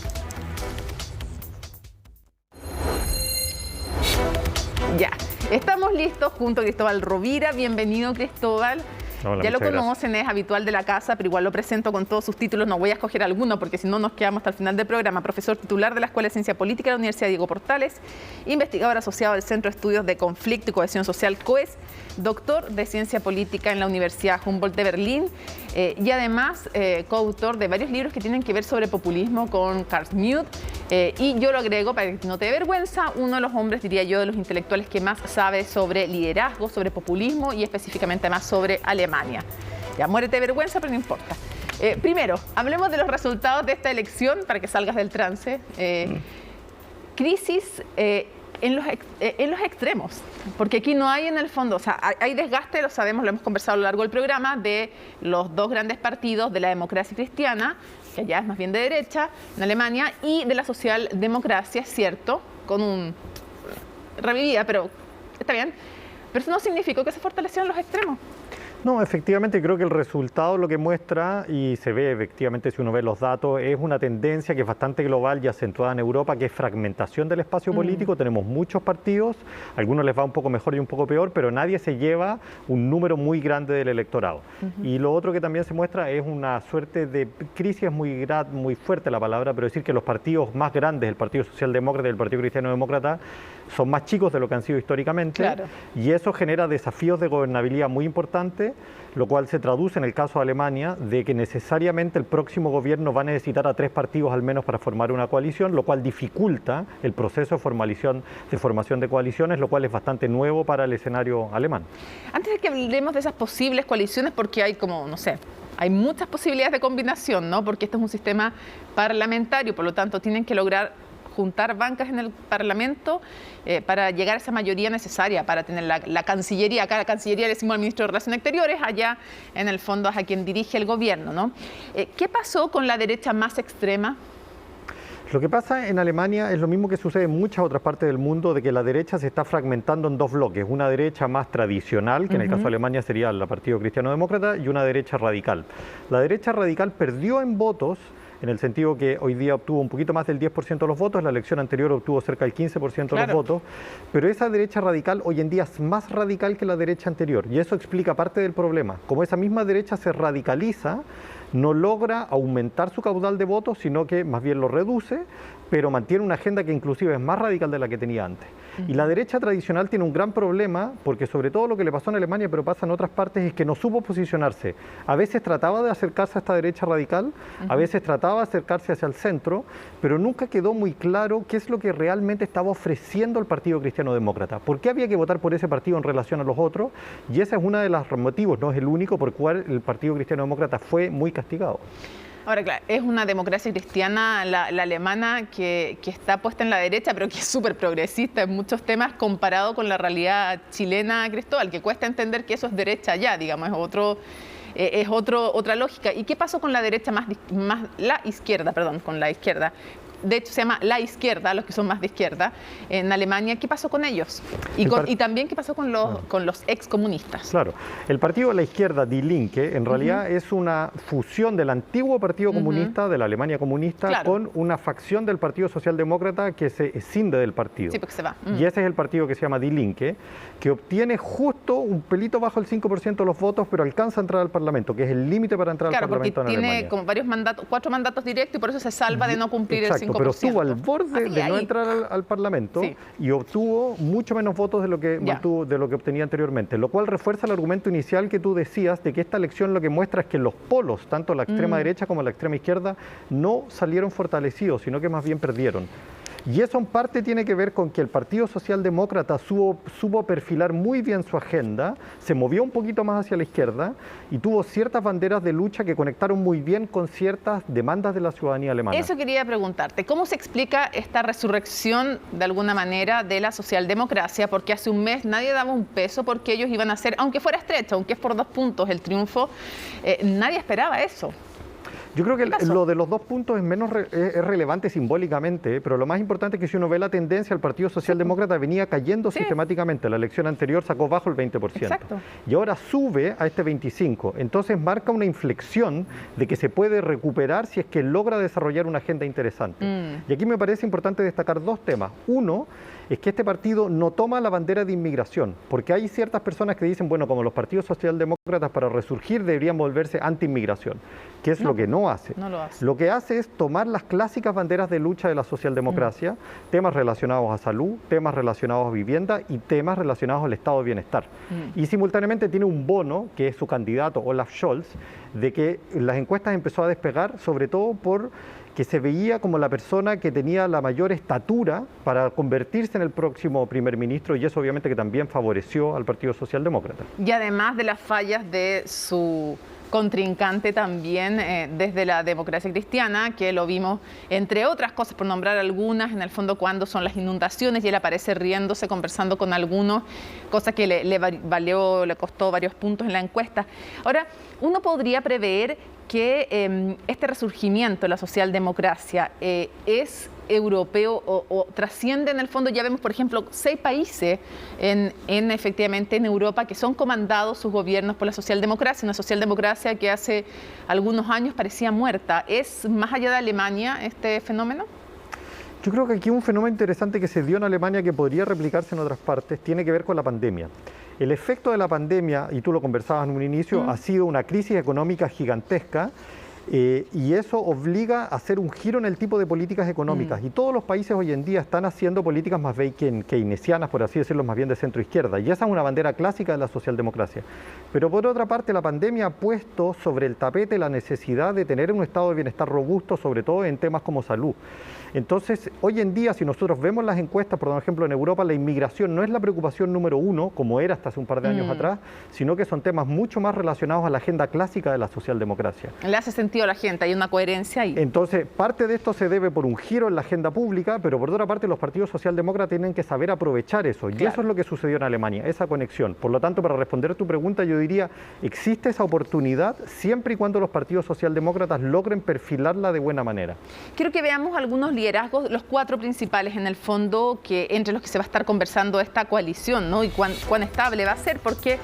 Ya, estamos listos junto a Cristóbal Rovira. Bienvenido, Cristóbal. Hola, ya lo conocen, es habitual de la casa, pero igual lo presento con todos sus títulos. No voy a escoger alguno porque si no nos quedamos hasta el final del programa. Profesor titular de la Escuela de Ciencia Política de la Universidad Diego Portales, investigador asociado del Centro de Estudios de Conflicto y Cohesión Social, COES, doctor de Ciencia Política en la Universidad Humboldt de Berlín y además coautor de varios libros que tienen que ver sobre populismo con Carl Schmitt. Y yo lo agrego, para que no te dé vergüenza, uno de los hombres, diría yo, de los intelectuales que más sabe sobre liderazgo, sobre populismo y específicamente más sobre Alemania. Ya, muérete de vergüenza, pero no importa. Primero, hablemos de los resultados de esta elección para que salgas del trance. Crisis en los extremos, porque aquí no hay en el fondo, o sea, hay desgaste, lo sabemos, lo hemos conversado a lo largo del programa, de los dos grandes partidos de la democracia cristiana, que ya es más bien de derecha en Alemania, y de la socialdemocracia, es cierto, con un revivida, pero está bien, pero eso no significó que se fortalecieran los extremos. No, efectivamente creo que el resultado lo que muestra, y se ve efectivamente si uno ve los datos, es una tendencia que es bastante global y acentuada en Europa, que es fragmentación del espacio político. Tenemos muchos partidos, a algunos les va un poco mejor y un poco peor, pero nadie se lleva un número muy grande del electorado. Y lo otro que también se muestra es una suerte de crisis, muy fuerte la palabra, pero decir que los partidos más grandes, el Partido Socialdemócrata y el Partido Cristiano Demócrata, son más chicos de lo que han sido históricamente, claro. Y eso genera desafíos de gobernabilidad muy importantes, lo cual se traduce en el caso de Alemania de que necesariamente el próximo gobierno va a necesitar a 3 partidos al menos para formar una coalición, lo cual dificulta el proceso de formación de coaliciones, lo cual es bastante nuevo para el escenario alemán. Antes de que hablemos de esas posibles coaliciones, porque hay como, no sé, hay muchas posibilidades de combinación, ¿no? Porque este es un sistema parlamentario, por lo tanto tienen que lograr juntar bancas en el Parlamento para llegar a esa mayoría necesaria para tener la Cancillería. Acá la Cancillería le decimos al Ministro de Relaciones Exteriores, allá en el fondo es a quien dirige el gobierno, ¿no? ¿Qué pasó con la derecha más extrema? Lo que pasa en Alemania es lo mismo que sucede en muchas otras partes del mundo, de que la derecha se está fragmentando en 2 bloques. Una derecha más tradicional, que en el caso de Alemania sería el Partido Cristiano Demócrata, y una derecha radical. La derecha radical perdió en votos, en el sentido que hoy día obtuvo un poquito más del 10% de los votos, la elección anterior obtuvo cerca del 15% de los votos, pero esa derecha radical hoy en día es más radical que la derecha anterior, y eso explica parte del problema. Como esa misma derecha se radicaliza, no logra aumentar su caudal de votos, sino que más bien lo reduce, pero mantiene una agenda que inclusive es más radical de la que tenía antes. Y la derecha tradicional tiene un gran problema, porque sobre todo lo que le pasó en Alemania, pero pasa en otras partes, es que no supo posicionarse. A veces trataba de acercarse a esta derecha radical, a veces trataba de acercarse hacia el centro, pero nunca quedó muy claro qué es lo que realmente estaba ofreciendo el Partido Cristiano Demócrata. ¿Por qué había que votar por ese partido en relación a los otros? Y ese es uno de los motivos, no es el único, por el cual el Partido Cristiano Demócrata fue muy castigado. Ahora, claro, es una democracia cristiana la alemana que está puesta en la derecha, pero que es súper progresista en muchos temas comparado con la realidad chilena, Cristóbal, que cuesta entender que eso es derecha ya, digamos, es otra lógica. ¿Y qué pasó con la derecha la izquierda? De hecho, se llama la izquierda, los que son más de izquierda, en Alemania. ¿Qué pasó con ellos? Y también, ¿qué pasó con los excomunistas? Claro, el partido de la izquierda, Die Linke, en realidad es una fusión del antiguo Partido Comunista, de la Alemania comunista, con una facción del Partido Socialdemócrata que se escinde del partido. Sí, porque se va. Y ese es el partido que se llama Die Linke, que obtiene justo un pelito bajo el 5% de los votos, pero alcanza a entrar al Parlamento, que es el límite para entrar al Parlamento en Alemania. Claro, porque tiene como varios mandatos, 4 mandatos directos, y por eso se salva de no cumplir el 5%. Pero estuvo al borde de no entrar al Parlamento y obtuvo mucho menos votos de lo que obtenía anteriormente, lo cual refuerza el argumento inicial que tú decías de que esta elección lo que muestra es que los polos, tanto la extrema derecha como la extrema izquierda, no salieron fortalecidos, sino que más bien perdieron. Y eso en parte tiene que ver con que el Partido Socialdemócrata supo perfilar muy bien su agenda, se movió un poquito más hacia la izquierda y tuvo ciertas banderas de lucha que conectaron muy bien con ciertas demandas de la ciudadanía alemana. Eso quería preguntarte, ¿cómo se explica esta resurrección de alguna manera de la socialdemocracia? Porque hace un mes nadie daba un peso porque ellos iban a hacer, aunque fuera estrecho, aunque es por 2 puntos el triunfo, nadie esperaba eso. Yo creo que lo de los 2 puntos es relevante simbólicamente, pero lo más importante es que si uno ve la tendencia, el Partido Socialdemócrata venía cayendo sistemáticamente. La elección anterior sacó bajo el 20%. Exacto. Y ahora sube a este 25%. Entonces marca una inflexión de que se puede recuperar si es que logra desarrollar una agenda interesante. Y aquí me parece importante destacar 2 temas. Uno es que este partido no toma la bandera de inmigración, porque hay ciertas personas que dicen, bueno, como los partidos socialdemócratas para resurgir deberían volverse anti-inmigración, que es lo que no hace. No lo hace. Lo que hace es tomar las clásicas banderas de lucha de la socialdemocracia, temas relacionados a salud, temas relacionados a vivienda y temas relacionados al estado de bienestar. Y simultáneamente tiene un bono, que es su candidato Olaf Scholz, de que las encuestas empezó a despegar, sobre todo por que se veía como la persona que tenía la mayor estatura para convertirse en el próximo primer ministro, y eso obviamente que también favoreció al Partido Socialdemócrata. Y además de las fallas de su contrincante también desde la democracia cristiana, que lo vimos, entre otras cosas, por nombrar algunas, en el fondo cuando son las inundaciones, y él aparece riéndose, conversando con algunos, cosa que le costó varios puntos en la encuesta. Ahora, uno podría prever que este resurgimiento de la socialdemocracia es europeo o trasciende en el fondo. Ya vemos, por ejemplo, 6 países efectivamente en Europa que son comandados sus gobiernos por la socialdemocracia, una socialdemocracia que hace algunos años parecía muerta. ¿Es más allá de Alemania este fenómeno? Yo creo que aquí un fenómeno interesante que se dio en Alemania que podría replicarse en otras partes tiene que ver con la pandemia. El efecto de la pandemia, y tú lo conversabas en un inicio, ha sido una crisis económica gigantesca, y eso obliga a hacer un giro en el tipo de políticas económicas. Y todos los países hoy en día están haciendo políticas más keynesianas, por así decirlo, más bien de centro-izquierda. Y esa es una bandera clásica de la socialdemocracia. Pero por otra parte, la pandemia ha puesto sobre el tapete la necesidad de tener un estado de bienestar robusto, sobre todo en temas como salud. Entonces, hoy en día, si nosotros vemos las encuestas, por ejemplo, en Europa, la inmigración no es la preocupación número 1, como era hasta hace un par de años atrás, sino que son temas mucho más relacionados a la agenda clásica de la socialdemocracia. Le hace sentido a la gente, hay una coherencia ahí. Entonces, parte de esto se debe por un giro en la agenda pública, pero por otra parte, los partidos socialdemócratas tienen que saber aprovechar eso. Claro. Y eso es lo que sucedió en Alemania, esa conexión. Por lo tanto, para responder a tu pregunta, yo diría, existe esa oportunidad siempre y cuando los partidos socialdemócratas logren perfilarla de buena manera. Quiero que veamos algunos liderazgos, los 4 principales en el fondo, que entre los que se va a estar conversando esta coalición, ¿no? Y cuán estable va a ser, porque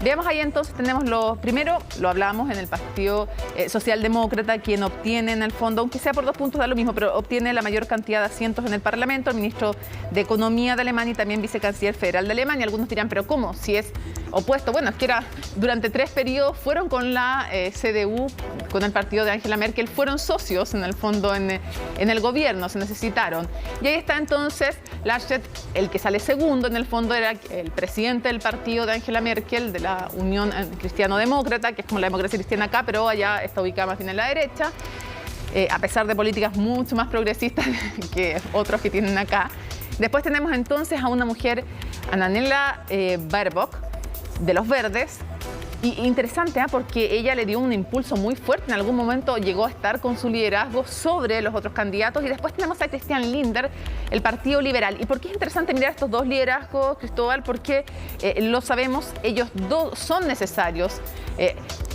veamos ahí entonces, tenemos primero, lo hablamos en el Partido Socialdemócrata, quien obtiene en el fondo, aunque sea por 2 puntos da lo mismo, pero obtiene la mayor cantidad de asientos en el Parlamento, el ministro de Economía de Alemania y también vicecanciller federal de Alemania. Algunos dirán, pero ¿cómo? Si es opuesto. Bueno, es que durante 3 periodos fueron con la CDU, con el partido de Angela Merkel, fueron socios en el fondo en el gobierno, se necesitaron. Y ahí está entonces Laschet, el que sale segundo, en el fondo era el presidente del partido de Angela Merkel, de la Unión Cristiano-Demócrata, que es como la democracia cristiana acá, pero allá está ubicada más bien en la derecha, a pesar de políticas mucho más progresistas que otros que tienen acá. Después tenemos entonces a una mujer, Annalena Baerbock, de los Verdes. Y interesante, porque ella le dio un impulso muy fuerte. En algún momento llegó a estar con su liderazgo sobre los otros candidatos. Y después tenemos a Christian Lindner, el Partido Liberal. ¿Y por qué es interesante mirar estos dos liderazgos, Cristóbal? Porque lo sabemos, ellos dos son necesarios.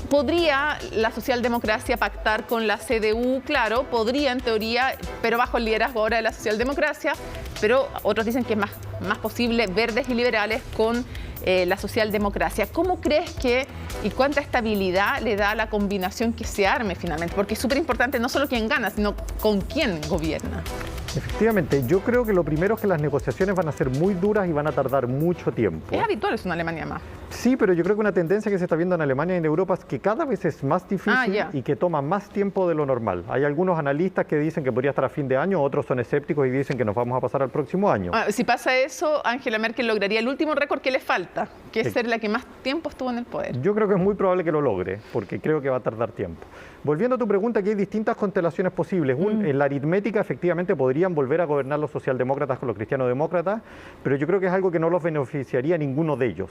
¿Podría la socialdemocracia pactar con la CDU? Claro, podría en teoría, pero bajo el liderazgo ahora de la socialdemocracia. Pero otros dicen que es más posible verdes y liberales con la socialdemocracia. ¿Cómo crees que y cuánta estabilidad le da la combinación que se arme finalmente? Porque es súper importante no solo quién gana, sino con quién gobierna. Efectivamente, yo creo que lo primero es que las negociaciones van a ser muy duras y van a tardar mucho tiempo. Es habitual, es una Alemania más. Sí, pero yo creo que una tendencia que se está viendo en Alemania y en Europa es que cada vez es más difícil y que toma más tiempo de lo normal. Hay algunos analistas que dicen que podría estar a fin de año, otros son escépticos y dicen que nos vamos a pasar al próximo año. Si pasa eso, Angela Merkel lograría el último récord que le falta, que es ser la que más tiempo estuvo en el poder. Yo creo que es muy probable que lo logre, porque creo que va a tardar tiempo. Volviendo a tu pregunta, aquí hay distintas constelaciones posibles. En la aritmética, efectivamente, podrían volver a gobernar los socialdemócratas con los cristianodemócratas, pero yo creo que es algo que no los beneficiaría a ninguno de ellos.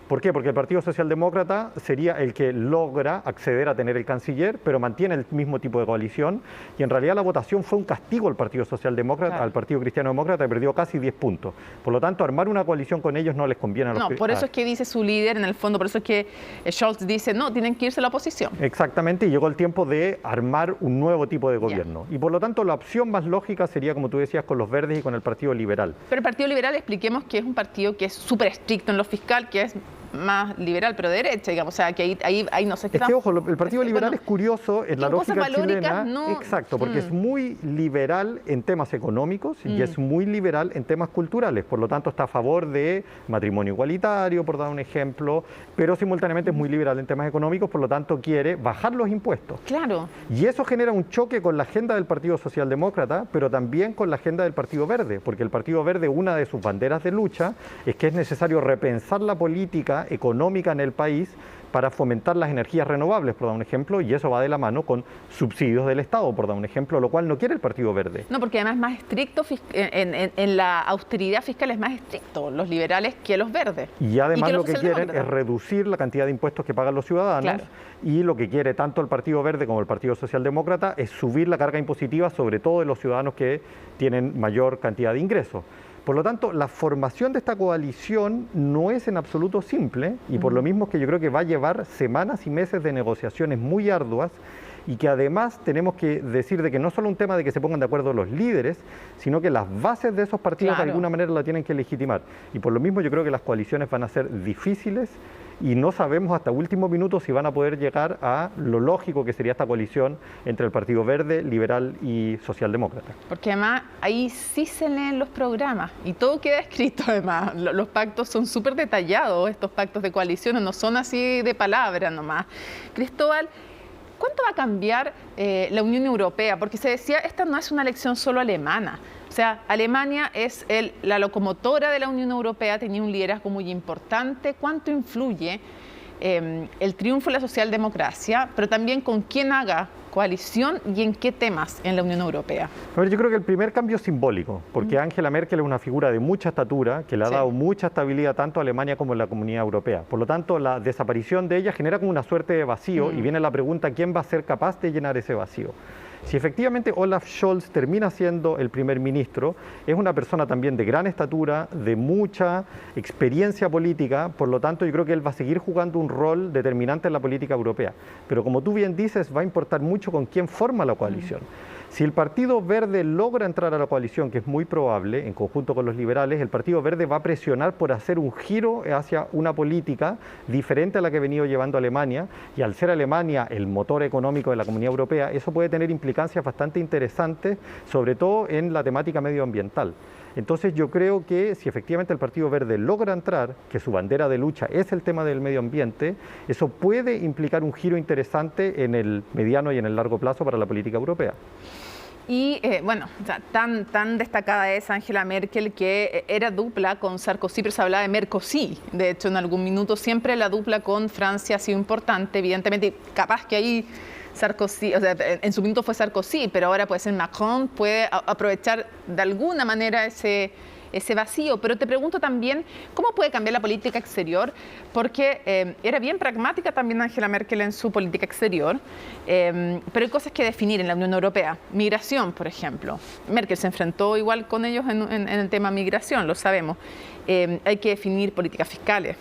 ¿Por qué? Porque el Partido Socialdemócrata sería el que logra acceder a tener el canciller, pero mantiene el mismo tipo de coalición, y en realidad la votación fue un castigo al Partido Socialdemócrata, al Partido Cristiano-Demócrata, que perdió casi 10 puntos. Por lo tanto, armar una coalición con ellos no les conviene a los por eso es que dice su líder, en el fondo, por eso es que Scholz dice, no, tienen que irse a la oposición. Exactamente, y llegó el tiempo de armar un nuevo tipo de gobierno. Y por lo tanto, la opción más lógica sería, como tú decías, con los verdes y con el Partido Liberal. Pero el Partido Liberal, expliquemos que es un partido que es súper estricto en lo fiscal, que es más liberal, pero de derecha, digamos, o sea, que ahí no sé qué. Es que, ojo, el Partido Liberal es curioso en la lógica chilena, exacto, porque es muy liberal en temas económicos y es muy liberal en temas culturales, por lo tanto está a favor de matrimonio igualitario, por dar un ejemplo, pero simultáneamente es muy liberal en temas económicos, por lo tanto quiere bajar los impuestos. Claro. Y eso genera un choque con la agenda del Partido Socialdemócrata, pero también con la agenda del Partido Verde, porque el Partido Verde, una de sus banderas de lucha, es que es necesario repensar la política económica en el país para fomentar las energías renovables, por dar un ejemplo, y eso va de la mano con subsidios del Estado, por dar un ejemplo, lo cual no quiere el Partido Verde. No, porque además es más estricto, en la austeridad fiscal es más estricto los liberales que los verdes. Y además lo que quieren es reducir la cantidad de impuestos que pagan los ciudadanos, y lo que quiere tanto el Partido Verde como el Partido Socialdemócrata es subir la carga impositiva, sobre todo de los ciudadanos que tienen mayor cantidad de ingresos. Por lo tanto, la formación de esta coalición no es en absoluto simple y por lo mismo es que yo creo que va a llevar semanas y meses de negociaciones muy arduas y que además tenemos que decir de que no solo un tema de que se pongan de acuerdo los líderes, sino que las bases de esos partidos de alguna manera la tienen que legitimar. Y por lo mismo yo creo que las coaliciones van a ser difíciles y no sabemos hasta último minuto si van a poder llegar a lo lógico que sería esta coalición entre el Partido Verde, Liberal y Socialdemócrata. Porque además ahí sí se leen los programas y todo queda escrito además. Los pactos son súper detallados, estos pactos de coaliciones, no son así de palabra nomás. Cristóbal, ¿cuánto va a cambiar la Unión Europea? Porque se decía, esta no es una elección solo alemana. O sea, Alemania es la locomotora de la Unión Europea, tenía un liderazgo muy importante. ¿Cuánto influye el triunfo de la socialdemocracia, pero también con quién haga coalición y en qué temas en la Unión Europea? A ver, yo creo que el primer cambio es simbólico, porque Angela Merkel es una figura de mucha estatura que le ha dado mucha estabilidad tanto a Alemania como a la Comunidad Europea. Por lo tanto, la desaparición de ella genera como una suerte de vacío y viene la pregunta, ¿quién va a ser capaz de llenar ese vacío? Si efectivamente Olaf Scholz termina siendo el primer ministro, es una persona también de gran estatura, de mucha experiencia política, por lo tanto yo creo que él va a seguir jugando un rol determinante en la política europea. Pero como tú bien dices, va a importar mucho con quién forma la coalición. Si el Partido Verde logra entrar a la coalición, que es muy probable, en conjunto con los liberales, el Partido Verde va a presionar por hacer un giro hacia una política diferente a la que ha venido llevando Alemania, y al ser Alemania el motor económico de la Comunidad Europea, eso puede tener implicancias bastante interesantes, sobre todo en la temática medioambiental. Entonces yo creo que si efectivamente el Partido Verde logra entrar, que su bandera de lucha es el tema del medio ambiente, eso puede implicar un giro interesante en el mediano y en el largo plazo para la política europea. Y bueno, o sea, tan destacada es Angela Merkel que era dupla con Sarkozy, pero se hablaba de Mercosí. De hecho, en algún minuto siempre la dupla con Francia ha sido importante, evidentemente, capaz que ahí Sarkozy, o sea, en su minuto fue Sarkozy, pero ahora puede ser Macron, puede aprovechar de alguna manera ese vacío. Pero te pregunto también, ¿cómo puede cambiar la política exterior? Porque era bien pragmática también Angela Merkel en su política exterior, pero hay cosas que definir en la Unión Europea. Migración, por ejemplo. Merkel se enfrentó igual con ellos en el tema migración, lo sabemos. Hay que definir políticas fiscales.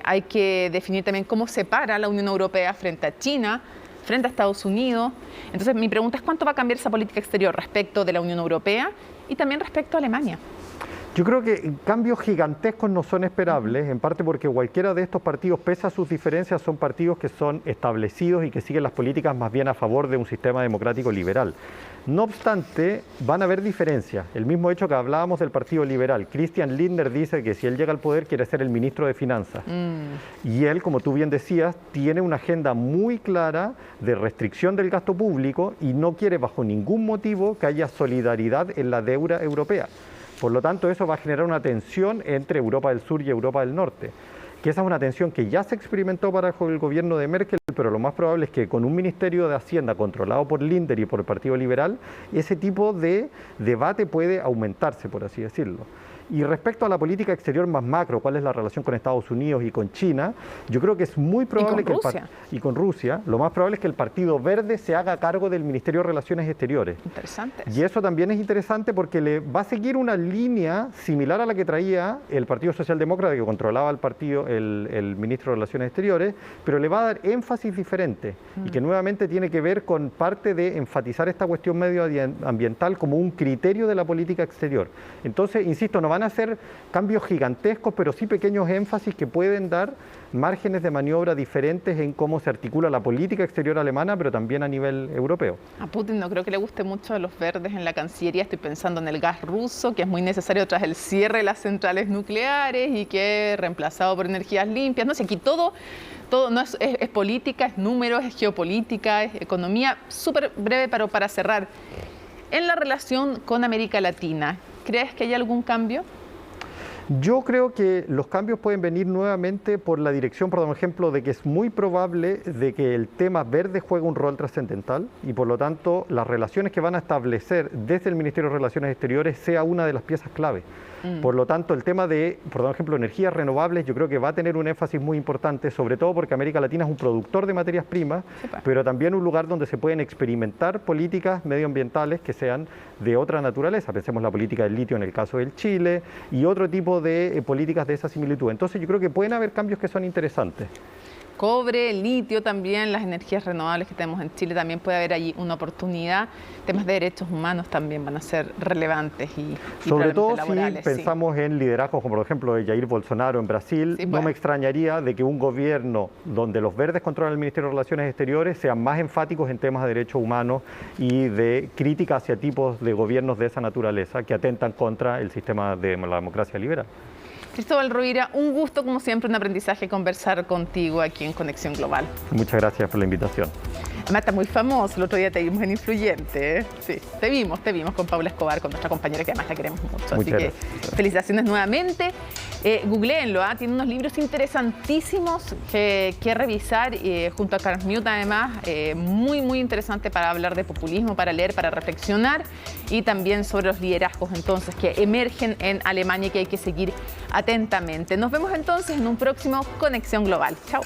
Hay que definir también cómo se para la Unión Europea frente a China, frente a Estados Unidos. Entonces, mi pregunta es ¿cuánto va a cambiar esa política exterior respecto de la Unión Europea y también respecto a Alemania? Yo creo que cambios gigantescos no son esperables, en parte porque cualquiera de estos partidos, pese a sus diferencias, son partidos que son establecidos y que siguen las políticas más bien a favor de un sistema democrático liberal. No obstante, van a haber diferencias. El mismo hecho que hablábamos del Partido Liberal. Christian Lindner dice que si él llega al poder quiere ser el ministro de Finanzas. Y él, como tú bien decías, tiene una agenda muy clara de restricción del gasto público y no quiere bajo ningún motivo que haya solidaridad en la deuda europea. Por lo tanto, eso va a generar una tensión entre Europa del Sur y Europa del Norte, que esa es una tensión que ya se experimentó bajo el gobierno de Merkel, pero lo más probable es que con un Ministerio de Hacienda controlado por Lindner y por el Partido Liberal, ese tipo de debate puede aumentarse, por así decirlo. Y respecto a la política exterior más macro, cuál es la relación con Estados Unidos y con China, yo creo que es muy probable y con Rusia, lo más probable es que el Partido Verde se haga cargo del Ministerio de Relaciones Exteriores. Interesante. Y eso también es interesante porque le va a seguir una línea similar a la que traía el Partido Socialdemócrata, que controlaba el partido, el Ministro de Relaciones Exteriores, pero le va a dar énfasis diferente y que nuevamente tiene que ver con parte de enfatizar esta cuestión medioambiental como un criterio de la política exterior. Entonces, insisto, no van a ser cambios gigantescos, pero sí pequeños énfasis que pueden dar márgenes de maniobra diferentes en cómo se articula la política exterior alemana, pero también a nivel europeo. A Putin no creo que le guste mucho a los verdes en la Cancillería. Estoy pensando en el gas ruso, que es muy necesario tras el cierre de las centrales nucleares y que es reemplazado por energías limpias. No sé, aquí todo no es política, es números, es geopolítica, es economía. Súper breve para cerrar. En la relación con América Latina, ¿crees que hay algún cambio? Yo creo que los cambios pueden venir nuevamente por la dirección, por ejemplo, de que es muy probable de que el tema verde juegue un rol trascendental y por lo tanto las relaciones que van a establecer desde el Ministerio de Relaciones Exteriores sea una de las piezas clave. Por lo tanto, el tema de, por ejemplo, energías renovables, yo creo que va a tener un énfasis muy importante, sobre todo porque América Latina es un productor de materias primas, pero también un lugar donde se pueden experimentar políticas medioambientales que sean de otra naturaleza. Pensemos la política del litio en el caso del Chile y otro tipo de políticas de esa similitud. Entonces, yo creo que pueden haber cambios que son interesantes. Cobre, litio también, las energías renovables que tenemos en Chile, también puede haber allí una oportunidad. Temas de derechos humanos también van a ser relevantes y sobre todo laborales, si pensamos en liderazgos como por ejemplo de Jair Bolsonaro en Brasil, no me extrañaría de que un gobierno donde los verdes controlan el Ministerio de Relaciones Exteriores sean más enfáticos en temas de derechos humanos y de crítica hacia tipos de gobiernos de esa naturaleza que atentan contra el sistema de la democracia liberal. Cristóbal Rovira, un gusto, como siempre, un aprendizaje conversar contigo aquí en Conexión Global. Muchas gracias por la invitación. Además, está muy famoso. El otro día te vimos en Influyente, ¿eh? Sí, te vimos con Paula Escobar, con nuestra compañera, que además la queremos mucho. Así que felicitaciones nuevamente. Googleenlo, tiene unos libros interesantísimos que revisar, junto a Carl Schmitt, además, muy, muy interesante para hablar de populismo, para leer, para reflexionar, y también sobre los liderazgos, entonces, que emergen en Alemania y que hay que seguir atentamente. Nos vemos entonces en un próximo Conexión Global. Chao.